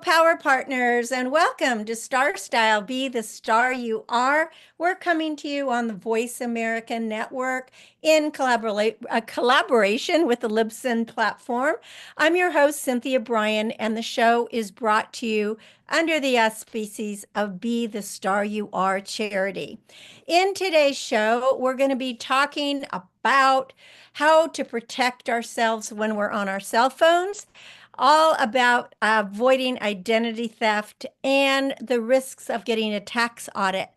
Power Partners, and welcome to Starstyle. Be the star you are. We're coming to you on the Voice America Network in collaboration with the Libsyn platform. I'm your host, Cynthia Bryan, and the show is brought to you under the auspices of Be the Star You Are charity. In today's show, we're going to be talking about how to protect ourselves when we're on our cell phones, all about avoiding identity theft and the risks of getting a tax audit.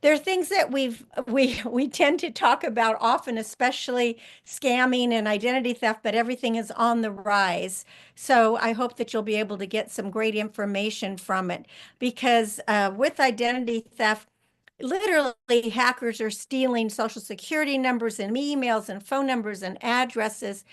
There are things that we tend to talk about often, especially scamming and identity theft, but everything is on the rise. So I hope that you'll be able to get some great information from it, because with identity theft, literally hackers are stealing social security numbers and emails and phone numbers and addresses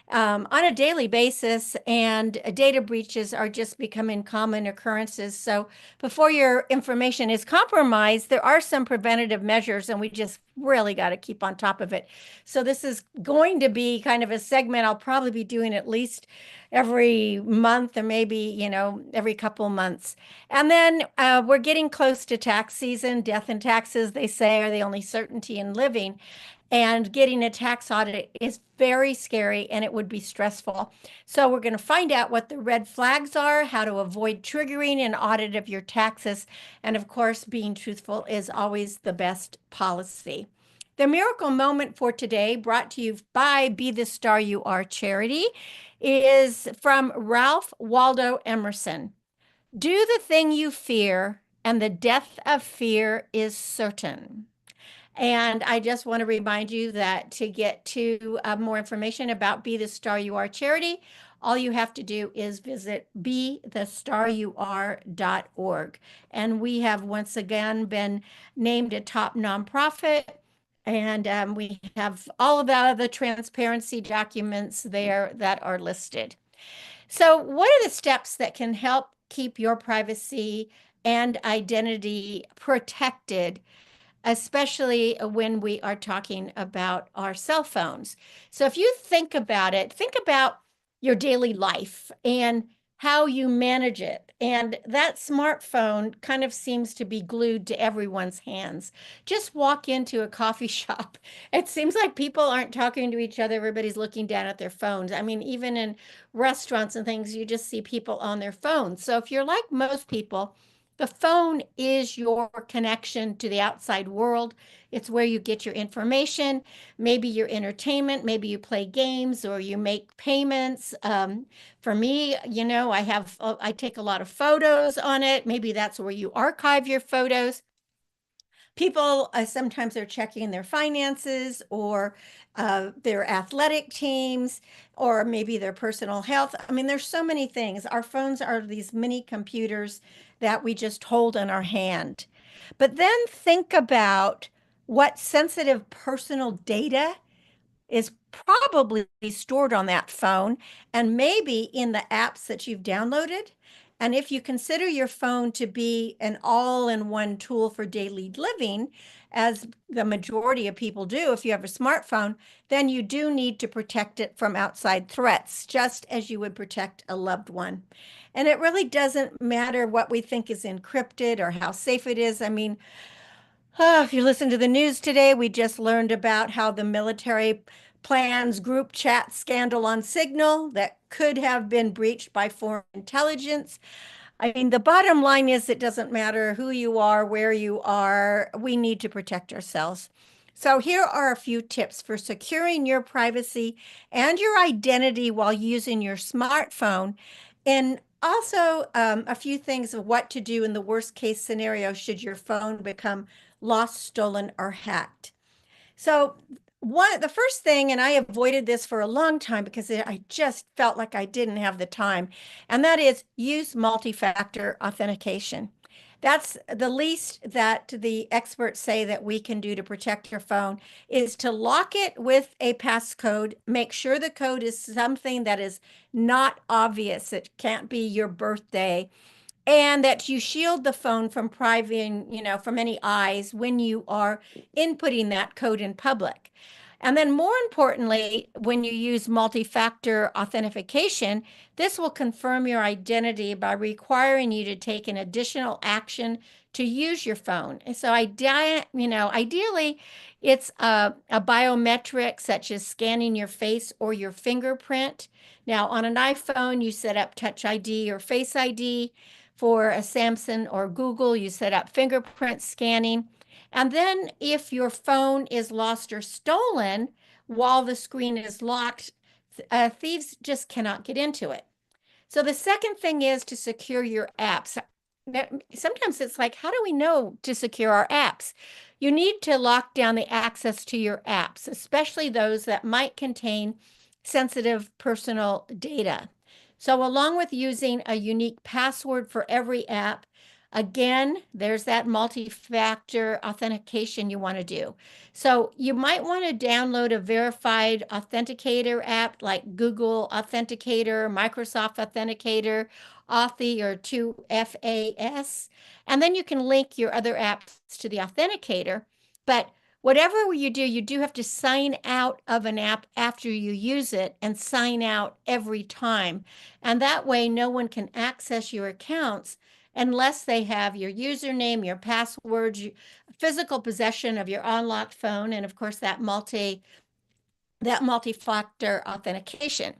on a daily basis, and data breaches are just becoming common occurrences. So before your information is compromised, there are some preventative measures, and we just really got to keep on top of it. So this is going to be kind of a segment I'll probably be doing at least every month, or maybe, every couple months. And then we're getting close to tax season. Death and taxes, they say, are the only certainty in living. And getting a tax audit is very scary, and it would be stressful. So we're going to find out what the red flags are, how to avoid triggering an audit of your taxes. And of course, being truthful is always the best policy. The miracle moment for today, brought to you by Be the Star You Are charity, is from Ralph Waldo Emerson. Do the thing you fear, and the death of fear is certain. And I just want to remind you that to get to more information about Be the Star You Are charity, all you have to do is visit bethestaryouare.org. And we have once again been named a top nonprofit. And we have all of the transparency documents there that are listed. So, what are the steps that can help keep your privacy and identity protected, especially when we are talking about our cell phones? So if you think about it, think about your daily life and how you manage it. And that smartphone kind of seems to be glued to everyone's hands. Just walk into a coffee shop. It seems like people aren't talking to each other. Everybody's looking down at their phones. I mean, even in restaurants and things, you just see people on their phones. So if you're like most people, the phone is your connection to the outside world. It's where you get your information, maybe your entertainment, maybe you play games or you make payments. For me, I take a lot of photos on it. Maybe that's where you archive your photos. People sometimes are checking their finances, or their athletic teams, or maybe their personal health. I mean, there's so many things. Our phones are these mini computers that we just hold in our hand. But then think about what sensitive personal data is probably stored on that phone, and maybe in the apps that you've downloaded. And if you consider your phone to be an all-in-one tool for daily living, as the majority of people do, if you have a smartphone, then you do need to protect it from outside threats, just as you would protect a loved one. And it really doesn't matter what we think is encrypted or how safe it is. I mean, if you listen to the news today, we just learned about how the military plans group chat scandal on Signal that could have been breached by foreign intelligence. I mean, the bottom line is it doesn't matter who you are, where you are, we need to protect ourselves. So here are a few tips for securing your privacy and your identity while using your smartphone, and also a few things of what to do in the worst case scenario should your phone become lost, stolen, or hacked. So the first thing, and I avoided this for a long time because I just felt like I didn't have the time, and that is use multi-factor authentication. That's the least that the experts say that we can do to protect your phone, is to lock it with a passcode. Make sure the code is something that is not obvious. It can't be your birthday, and that you shield the phone from prying, from any eyes when you are inputting that code in public. And then, more importantly, when you use multi-factor authentication, this will confirm your identity by requiring you to take an additional action to use your phone. And so, ideally, it's a biometric such as scanning your face or your fingerprint. Now, on an iPhone, you set up Touch ID or Face ID. For a Samsung or Google, you set up fingerprint scanning. And then if your phone is lost or stolen while the screen is locked, thieves just cannot get into it. So the second thing is to secure your apps. Sometimes it's like, how do we know to secure our apps? You need to lock down the access to your apps, especially those that might contain sensitive personal data. So along with using a unique password for every app, again, there's that multi-factor authentication you want to do. So you might want to download a verified authenticator app like Google Authenticator, Microsoft Authenticator, Authy, or 2FAS. And then you can link your other apps to the authenticator. But whatever you do have to sign out of an app after you use it and sign out every time. And that way, no one can access your accounts unless they have your username, your passwords, physical possession of your unlocked phone, and of course that multi-factor authentication.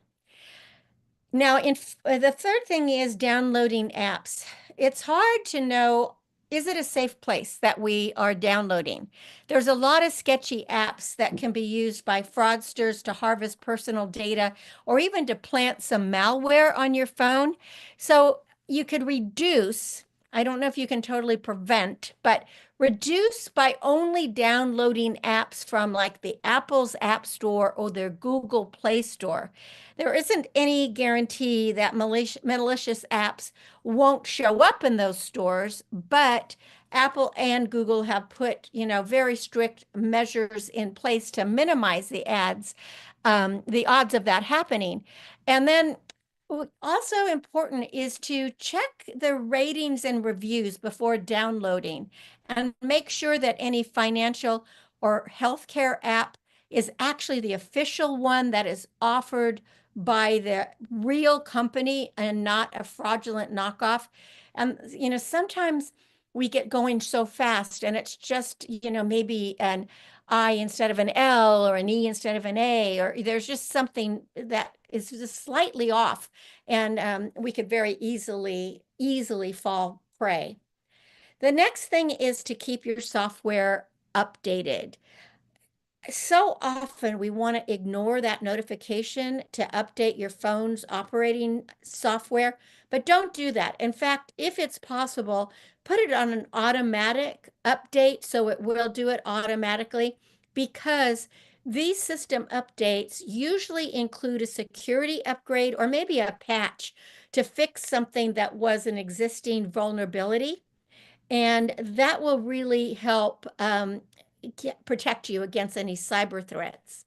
Now, the third thing is downloading apps. It's hard to know, is it a safe place that we are downloading? There's a lot of sketchy apps that can be used by fraudsters to harvest personal data or even to plant some malware on your phone. So you could reduce, I don't know if you can totally prevent, but reduce by only downloading apps from like the Apple's App Store or their Google Play Store. There isn't any guarantee that malicious apps won't show up in those stores, but Apple and Google have put, very strict measures in place to minimize the odds of that happening. And then also important is to check the ratings and reviews before downloading and make sure that any financial or healthcare app is actually the official one that is offered by the real company and not a fraudulent knockoff. And, sometimes we get going so fast and it's just, maybe an I instead of an L or an E instead of an A, or there's just something that is just slightly off. And we could very easily fall prey. The next thing is to keep your software updated. So often we want to ignore that notification to update your phone's operating software, but don't do that. In fact, if it's possible, put it on an automatic update so it will do it automatically, because these system updates usually include a security upgrade or maybe a patch to fix something that was an existing vulnerability. And that will really help protect you against any cyber threats.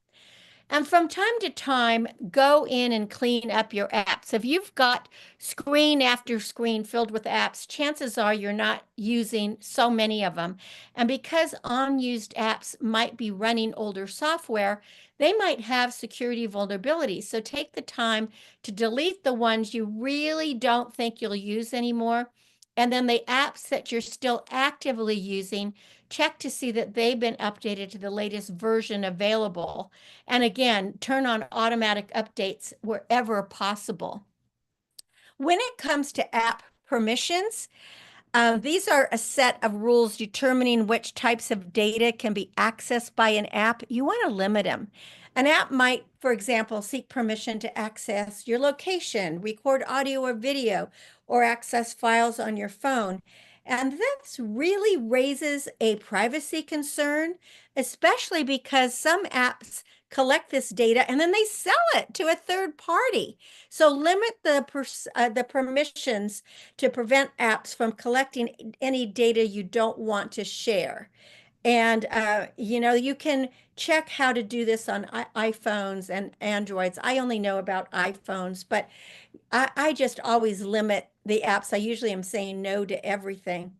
And from time to time, go in and clean up your apps. If you've got screen after screen filled with apps, chances are you're not using so many of them. And because unused apps might be running older software, they might have security vulnerabilities. So take the time to delete the ones you really don't think you'll use anymore. And then the apps that you're still actively using, check to see that they've been updated to the latest version available. And again, turn on automatic updates wherever possible. When it comes to app permissions, these are a set of rules determining which types of data can be accessed by an app. You want to limit them. An app might, for example, seek permission to access your location, record audio or video, or access files on your phone. And this really raises a privacy concern, especially because some apps collect this data and then they sell it to a third party. So limit the permissions to prevent apps from collecting any data you don't want to share. And, you can check how to do this on iPhones and Androids. I only know about iPhones, but I just always limit the apps. I usually am saying no to everything.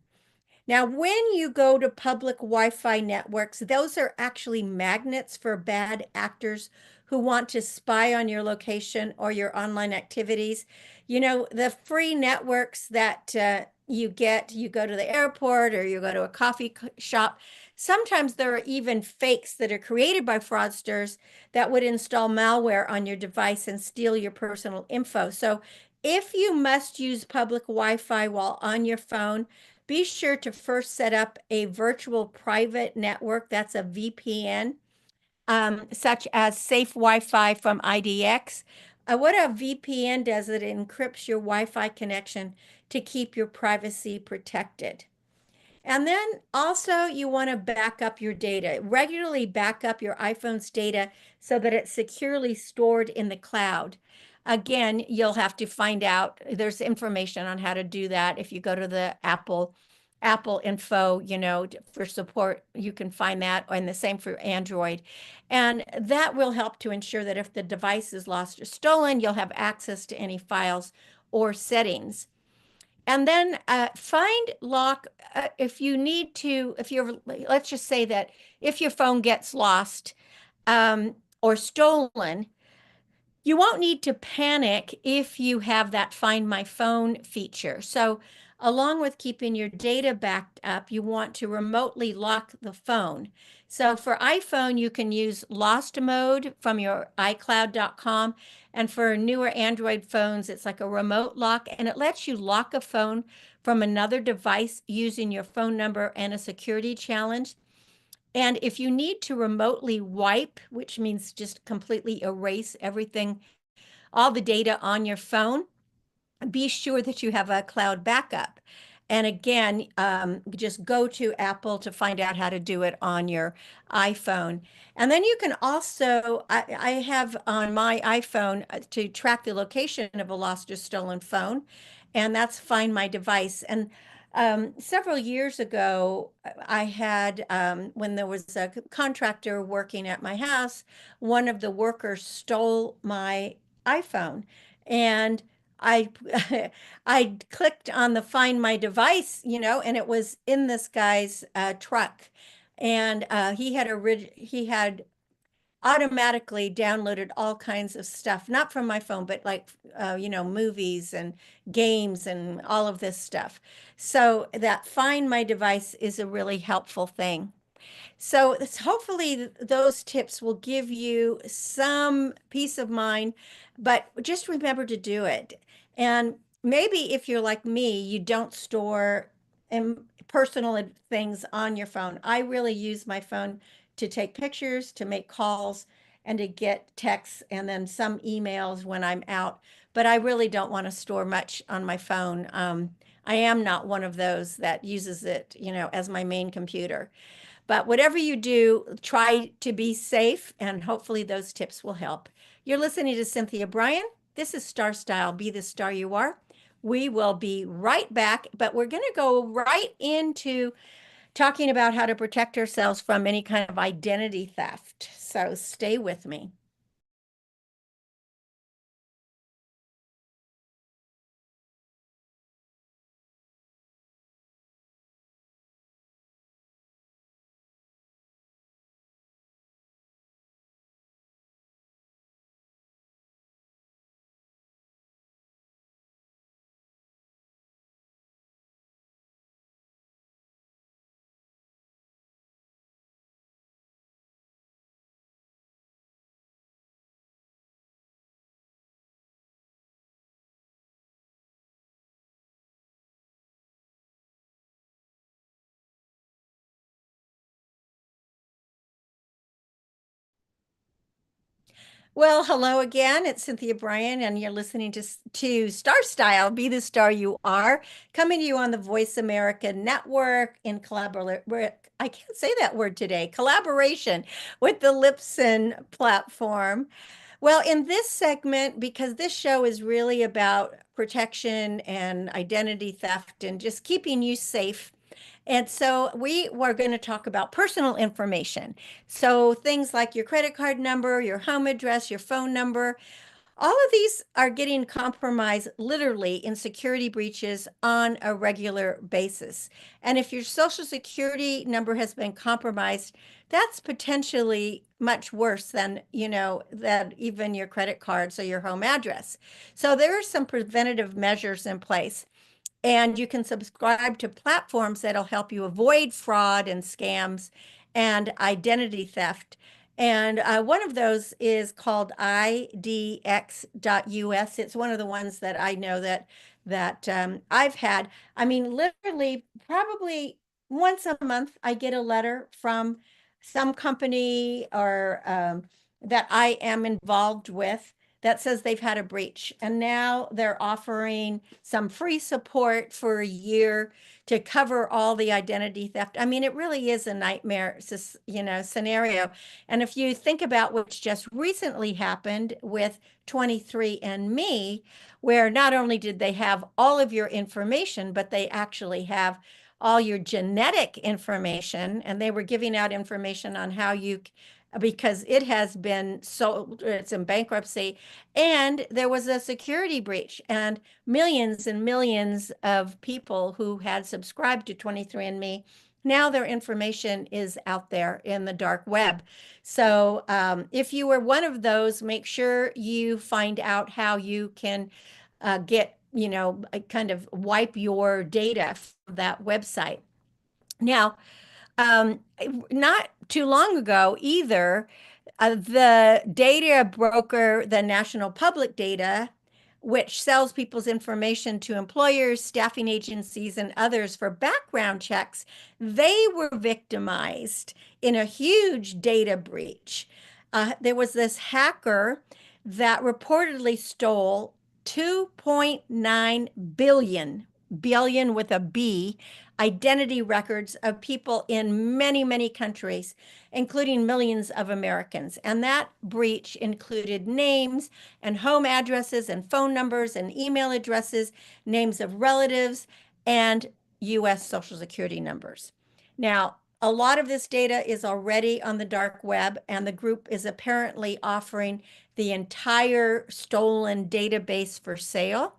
Now, when you go to public Wi-Fi networks, those are actually magnets for bad actors who want to spy on your location or your online activities. You know, the free networks that you get, you go to the airport or you go to a coffee shop. Sometimes there are even fakes that are created by fraudsters that would install malware on your device and steal your personal info. So if you must use public Wi-Fi while on your phone, be sure to first set up a virtual private network, that's a VPN, such as Safe Wi-Fi from IDX. What a VPN does, it encrypts your Wi-Fi connection to keep your privacy protected. And then also you want to back up your data. Regularly back up your iPhone's data so that it's securely stored in the cloud. Again, you'll have to find out. There's information on how to do that. If you go to the Apple info, for support, you can find that, and the same for Android. And that will help to ensure that if the device is lost or stolen, you'll have access to any files or settings. And then find lock if you need to, if you're, let's just say that if your phone gets lost or stolen, you won't need to panic if you have that Find My Phone feature. So, along with keeping your data backed up, you want to remotely lock the phone. So, for iPhone, you can use Lost Mode from your iCloud.com. And for newer Android phones, it's like a remote lock, and it lets you lock a phone from another device using your phone number and a security challenge. And if you need to remotely wipe, which means just completely erase everything, all the data on your phone, be sure that you have a cloud backup. And again, just go to Apple to find out how to do it on your iPhone. And then you can also, I have on my iPhone to track the location of a lost or stolen phone, and that's Find My Device. And several years ago, I had, when there was a contractor working at my house, one of the workers stole my iPhone. And I I clicked on the Find My Device, and it was in this guy's truck, and he had automatically downloaded all kinds of stuff, not from my phone, but like movies and games and all of this stuff. So that Find My Device is a really helpful thing. So hopefully those tips will give you some peace of mind, but just remember to do it. And maybe if you're like me, you don't store personal things on your phone. I really use my phone to take pictures, to make calls, and to get texts and then some emails when I'm out. But I really don't want to store much on my phone. I am not one of those that uses it, as my main computer. But whatever you do, try to be safe, and hopefully those tips will help. You're listening to Cynthia Bryan. This is Star Style. Be the star you are. We will be right back, but we're going to go right into talking about how to protect ourselves from any kind of identity theft. So stay with me. Well, hello again. It's Cynthia Bryan, and you're listening to Star Style, Be the Star You Are, coming to you on the Voice America Network in collaboration. I can't say that word today. Collaboration with the Lipson platform. Well, in this segment, because this show is really about protection and identity theft and just keeping you safe. And so we were going to talk about personal information. So things like your credit card number, your home address, your phone number, All of these are getting compromised literally in security breaches on a regular basis. And if your social security number has been compromised, that's potentially much worse than, than even your credit cards or your home address. So there are some preventative measures in place. And you can subscribe to platforms that'll help you avoid fraud and scams and identity theft. And one of those is called IDX.us. It's one of the ones that I know that I've had. I mean, literally, probably once a month, I get a letter from some company or that I am involved with that says they've had a breach. And now they're offering some free support for a year to cover all the identity theft. I mean, it really is a nightmare, scenario. And if you think about what's just recently happened with 23andMe, where not only did they have all of your information, but they actually have all your genetic information, and they were giving out information on how you because it has been sold, it's in bankruptcy, and there was a security breach, and millions of people who had subscribed to 23andMe, now their information is out there in the dark web. So if you were one of those, make sure you find out how you can get, kind of wipe your data from that website. Now, um, not too long ago either, the data broker, the National Public Data, which sells people's information to employers, staffing agencies, and others for background checks, they were victimized in a huge data breach. There was this hacker that reportedly stole 2.9 billion with a B, identity records of people in many countries, including millions of Americans. And that breach included names and home addresses and phone numbers and email addresses, names of relatives, and US Social Security numbers. Now, a lot of this data is already on the dark web, and the group is apparently offering the entire stolen database for sale.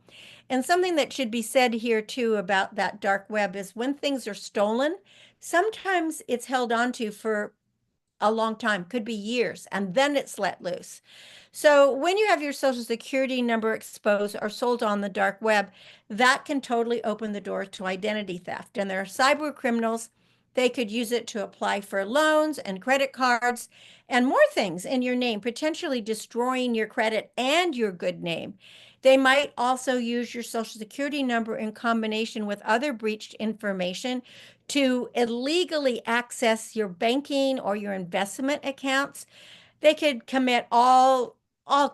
And something that should be said here too about that dark web is when things are stolen, sometimes it's held onto for a long time, could be years, and then it's let loose. So when you have your social security number exposed or sold on the dark web, that can totally open the door to identity theft. And there are cyber criminals. They could use it to apply for loans and credit cards and more things in your name, potentially destroying your credit and your good name. They might also use your social security number in combination with other breached information to illegally access your banking or your investment accounts. They could commit all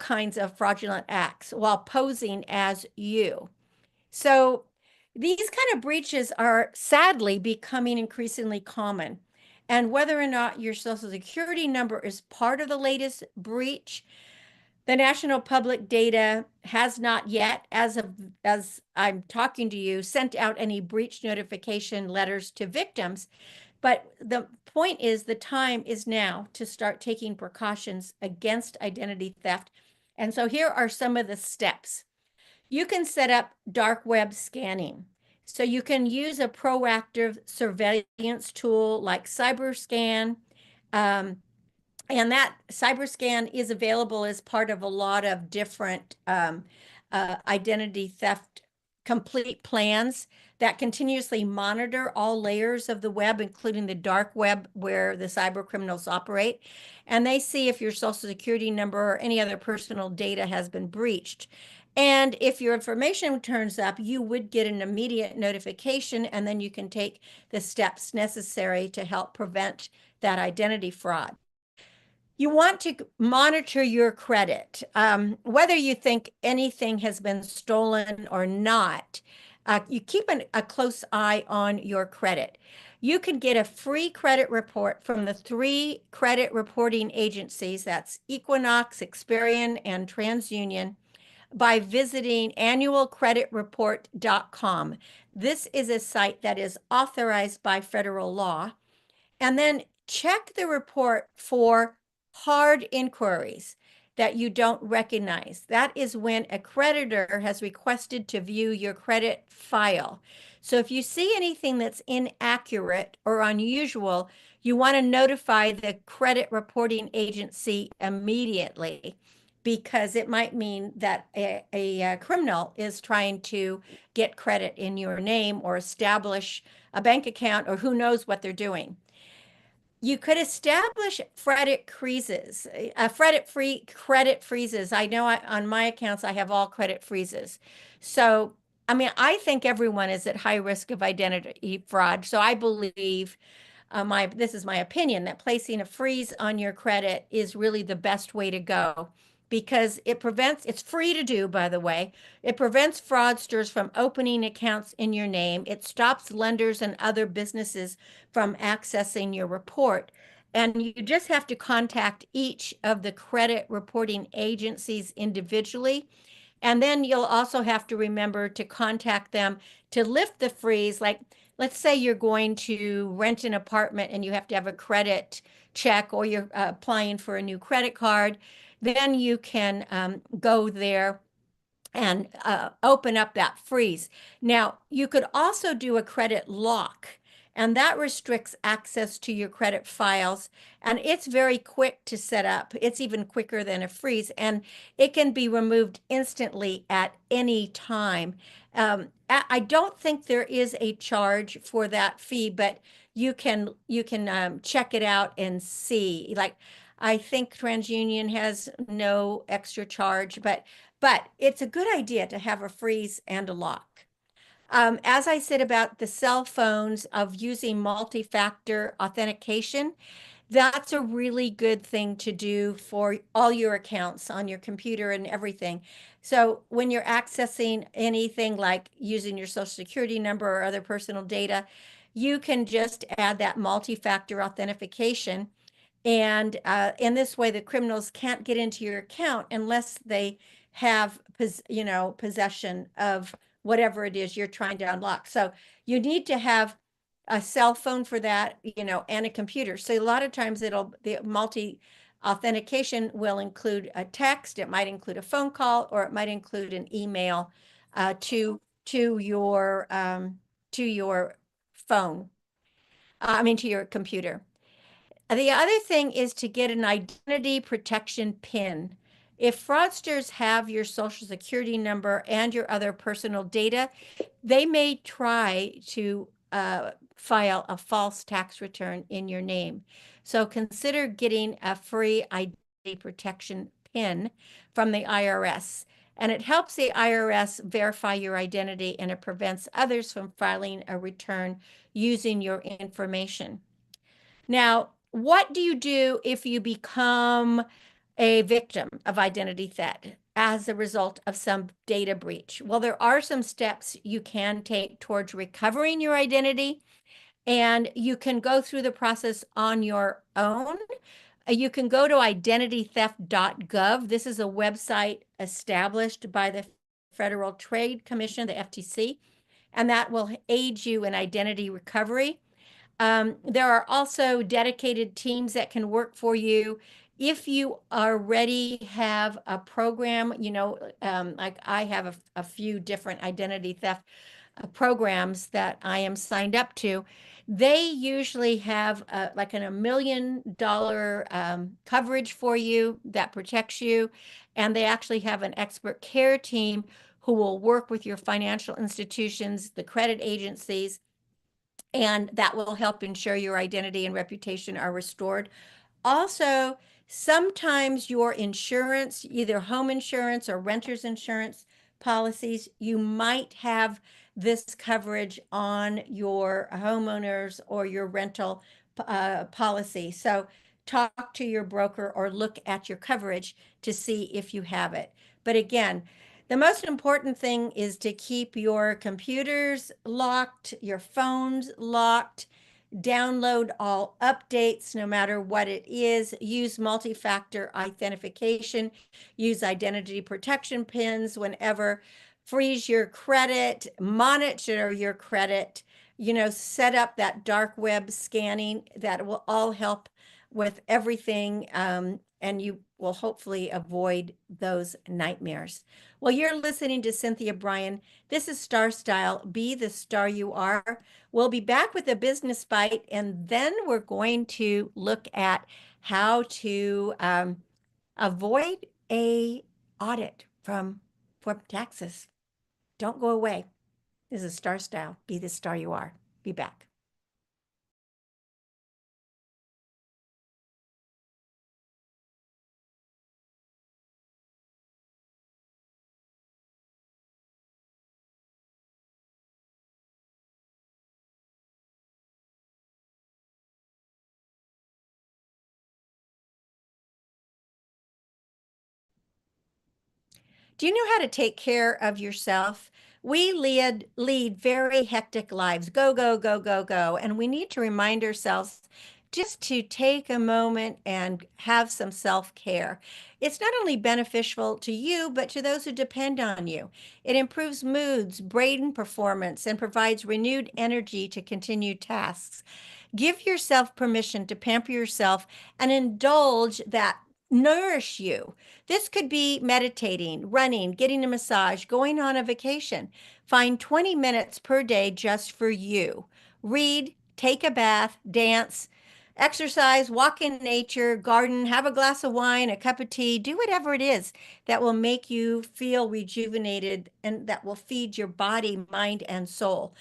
kinds of fraudulent acts while posing as you. So these kind of breaches are sadly becoming increasingly common. And whether or not your social security number is part of the latest breach, the National Public Data has not yet, as I'm talking to you, sent out any breach notification letters to victims. But the point is, the time is now to start taking precautions against identity theft. And so here are some of the steps. You can set up dark web scanning. So you can use a proactive surveillance tool like CyberScan. And that CyberScan is available as part of a lot of different identity theft complete plans that continuously monitor all layers of the web, including the dark web where the cyber criminals operate. And they see if your social security number or any other personal data has been breached. And if your information turns up, you would get an immediate notification, and then you can take the steps necessary to help prevent that identity fraud. You want to monitor your credit. Whether you think anything has been stolen or not, you keep a close eye on your credit. You can get a free credit report from the 3 credit reporting agencies, that's Equinox, Experian, and TransUnion, by visiting annualcreditreport.com. This is a site that is authorized by federal law. And then check the report for hard inquiries. that you don't recognize. That is when a creditor has requested to view your credit file. So if you see anything that's inaccurate or unusual, you want to notify the credit reporting agency immediately because it might mean that a criminal is trying to get credit in your name or establish a bank account, or who knows what they're doing. You could establish credit freezes, credit freezes. I know on my accounts, I have all credit freezes. So, I mean, I think everyone is at high risk of identity fraud. So I believe this is my opinion, that placing a freeze on your credit is really the best way to go because it's free to do, by the way. It prevents fraudsters from opening accounts in your name. It stops lenders and other businesses from accessing your report. And you just have to contact each of the credit reporting agencies individually. And then you'll also have to remember to contact them to lift the freeze. Like, let's say you're going to rent an apartment and you have to have a credit check, or you're applying for a new credit card, then you can go there and open up that freeze. Now, you could also do a credit lock, and that restricts access to your credit files. And it's very quick to set up. It's even quicker than a freeze, and it can be removed instantly at any time. I don't think there is a charge for that fee, but you can check it out and see. Like, I think TransUnion has no extra charge, but it's a good idea to have a freeze and a lock. As I said about the cell phones of using multi-factor authentication, that's a really good thing to do for all your accounts on your computer and everything. So when you're accessing anything like using your social security number or other personal data, you can just add that multi-factor authentication. And in this way, the criminals can't get into your account unless they have, possession of whatever it is you're trying to unlock. So you need to have a cell phone for that, and a computer. So a lot of times the multi authentication will include a text, it might include a phone call, or it might include an email to your phone. To your computer. The other thing is to get an identity protection PIN. If fraudsters have your social security number and your other personal data, they may try to file a false tax return in your name. So consider getting a free identity protection PIN from the IRS. And it helps the IRS verify your identity, and it prevents others from filing a return using your information. Now, what do you do if you become a victim of identity theft as a result of some data breach? Well, there are some steps you can take towards recovering your identity, and you can go through the process on your own. You can go to identitytheft.gov. This is a website established by the Federal Trade Commission, the FTC, and that will aid you in identity recovery. There are also dedicated teams that can work for you. If you already have a program, like I have a few different identity theft programs that I am signed up to, they usually have like a $1 million coverage for you that protects you. And they actually have an expert care team who will work with your financial institutions, the credit agencies, and that will help ensure your identity and reputation are restored. Also, sometimes your insurance, either home insurance or renter's insurance policies, you might have this coverage on your homeowners or your rental policy. So talk to your broker or look at your coverage to see if you have it. But again, the most important thing is to keep your computers locked, your phones locked, download all updates, no matter what it is, use multi-factor authentication, use identity protection pins whenever, freeze your credit, monitor your credit, set up that dark web scanning. That will all help with everything and you will hopefully avoid those nightmares. Well, you're listening to Cynthia Bryan. This is Star Style. Be the star you are. We'll be back with a business bite, and then we're going to look at how to avoid a audit from taxes. Don't go away. This is Star Style. Be the star you are. Be back. Do you know how to take care of yourself? We lead very hectic lives. Go, go, go, go, go. And we need to remind ourselves just to take a moment and have some self-care. It's not only beneficial to you, but to those who depend on you. It improves moods, brain performance, and provides renewed energy to continue tasks. Give yourself permission to pamper yourself and indulge that nourish you. This could be meditating, running, getting a massage, going on a vacation. Find 20 minutes per day just for you. Read, take a bath, dance, exercise, walk in nature, garden, have a glass of wine, a cup of tea, do whatever it is that will make you feel rejuvenated and that will feed your body, mind, and soul.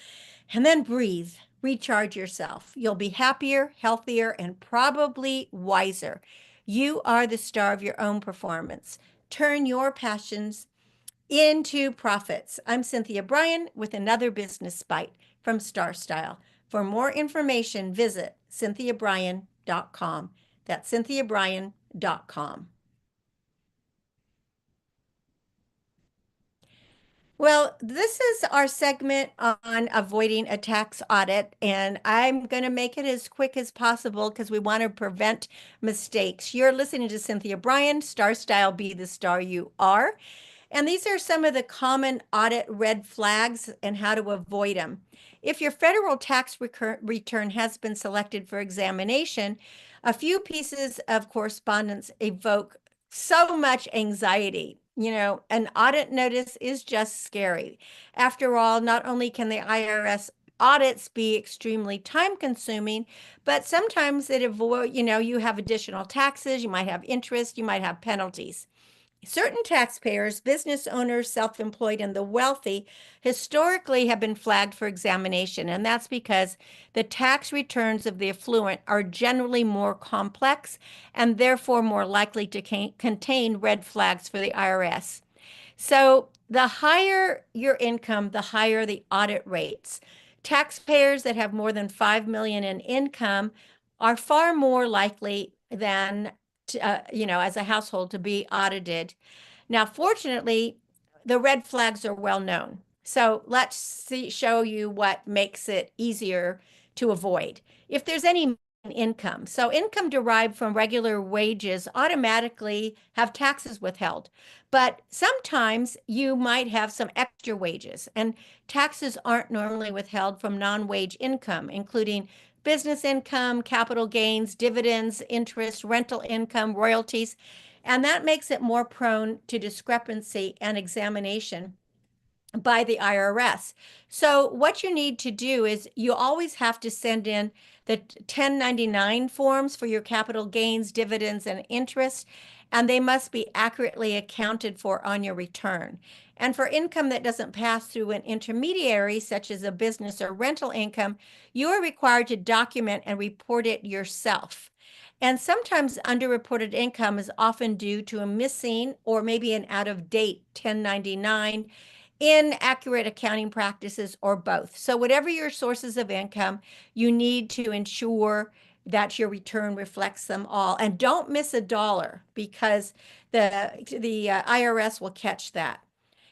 And then breathe, recharge yourself. You'll be happier, healthier, and probably wiser. You are the star of your own performance. Turn your passions into profits. I'm Cynthia Bryan with another business bite from Starstyle. For more information, visit cynthiabryan.com. That's cynthiabryan.com. Well, this is our segment on avoiding a tax audit, and I'm going to make it as quick as possible because we want to prevent mistakes. You're listening to Cynthia Bryan, Star Style, Be the Star You Are. And these are some of the common audit red flags and how to avoid them. If your federal tax return has been selected for examination, a few pieces of correspondence evoke so much anxiety. You know, an audit notice is just scary. After all, not only can the IRS audits be extremely time consuming, but sometimes you have additional taxes, you might have interest, you might have penalties. Certain taxpayers, business owners, self-employed, and the wealthy historically have been flagged for examination, and that's because the tax returns of the affluent are generally more complex and therefore more likely to contain red flags for the IRS. So the higher your income, the higher the audit rates. Taxpayers that have more than 5 million in income are far more likely than as a household to be audited. Now, fortunately, the red flags are well known. So show you what makes it easier to avoid. If there's any income, so income derived from regular wages automatically have taxes withheld. But sometimes you might have some extra wages, and taxes aren't normally withheld from non-wage income, including business income, capital gains, dividends, interest, rental income, royalties, and that makes it more prone to discrepancy and examination by the IRS. So what you need to do is you always have to send in the 1099 forms for your capital gains, dividends, and interest, and they must be accurately accounted for on your return. And for income that doesn't pass through an intermediary, such as a business or rental income, you are required to document and report it yourself. And sometimes underreported income is often due to a missing or maybe an out-of-date 1099, inaccurate accounting practices, or both. So whatever your sources of income, you need to ensure that your return reflects them all. And don't miss a dollar because the IRS will catch that.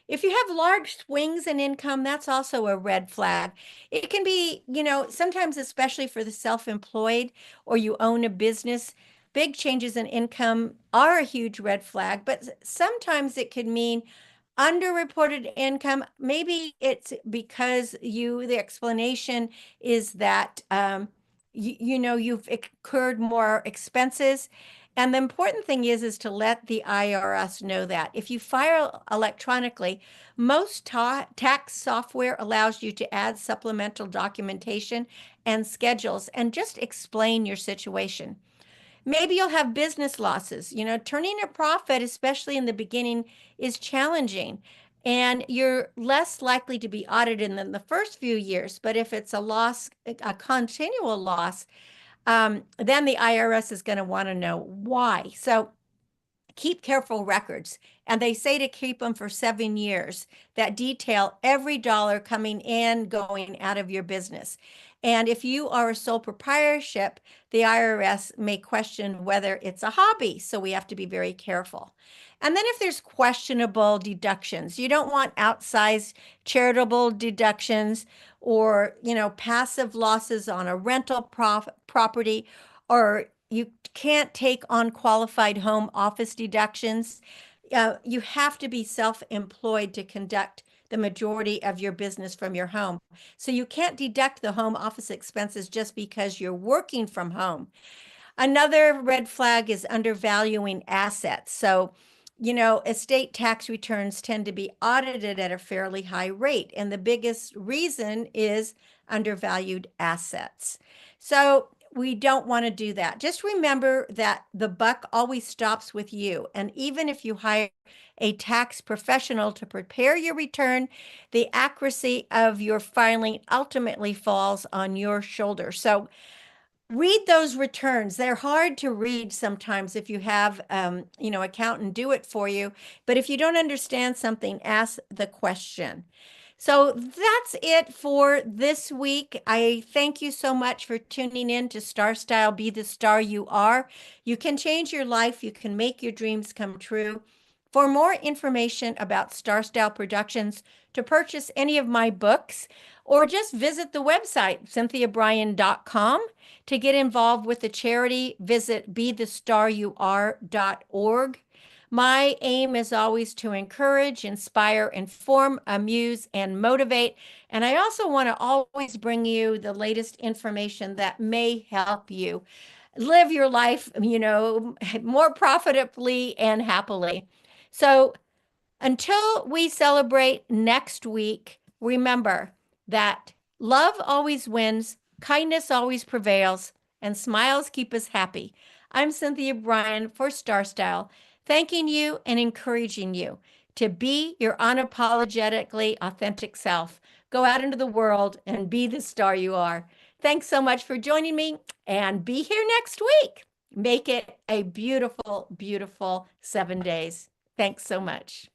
If you have large swings in income, that's also a red flag. It can be, sometimes, especially for the self-employed or you own a business, big changes in income are a huge red flag, but sometimes it could mean underreported income. Maybe it's because the explanation is that, you've incurred more expenses And the important thing is to let the IRS know that. If you file electronically, most tax software allows you to add supplemental documentation and schedules and just explain your situation. Maybe you'll have business losses. Turning a profit, especially in the beginning, is challenging. And you're less likely to be audited than the first few years. But if it's a loss, a continual loss, then the IRS is going to want to know why. So keep careful records. And they say to keep them for 7 years that detail every dollar coming in, going out of your business. And if you are a sole proprietorship, the IRS may question whether it's a hobby. So we have to be very careful. And then if there's questionable deductions, you don't want outsized charitable deductions or, passive losses on a rental property, or you can't take on qualified home office deductions. You have to be self-employed to conduct the majority of your business from your home. So you can't deduct the home office expenses just because you're working from home. Another red flag is undervaluing assets. So, estate tax returns tend to be audited at a fairly high rate, and the biggest reason is undervalued assets. So, we don't want to do that. Just remember that the buck always stops with you. And even if you hire a tax professional to prepare your return, the accuracy of your filing ultimately falls on your shoulder. So, read those returns. They're hard to read sometimes if you have, accountant do it for you. But if you don't understand something, ask the question. So that's it for this week. I thank you so much for tuning in to Starstyle, Be the Star You Are. You can change your life. You can make your dreams come true. For more information about Starstyle Productions, to purchase any of my books, or just visit the website, cynthiabryan.com. To get involved with the charity, visit bethestaryouare.org. My aim is always to encourage, inspire, inform, amuse, and motivate. And I also want to always bring you the latest information that may help you live your life, more profitably and happily. So until we celebrate next week, remember that love always wins, kindness always prevails, and smiles keep us happy. I'm Cynthia Bryan for Starstyle, thanking you and encouraging you to be your unapologetically authentic self. Go out into the world and be the star you are. Thanks so much for joining me, and be here next week. Make it a beautiful, beautiful 7 days. Thanks so much.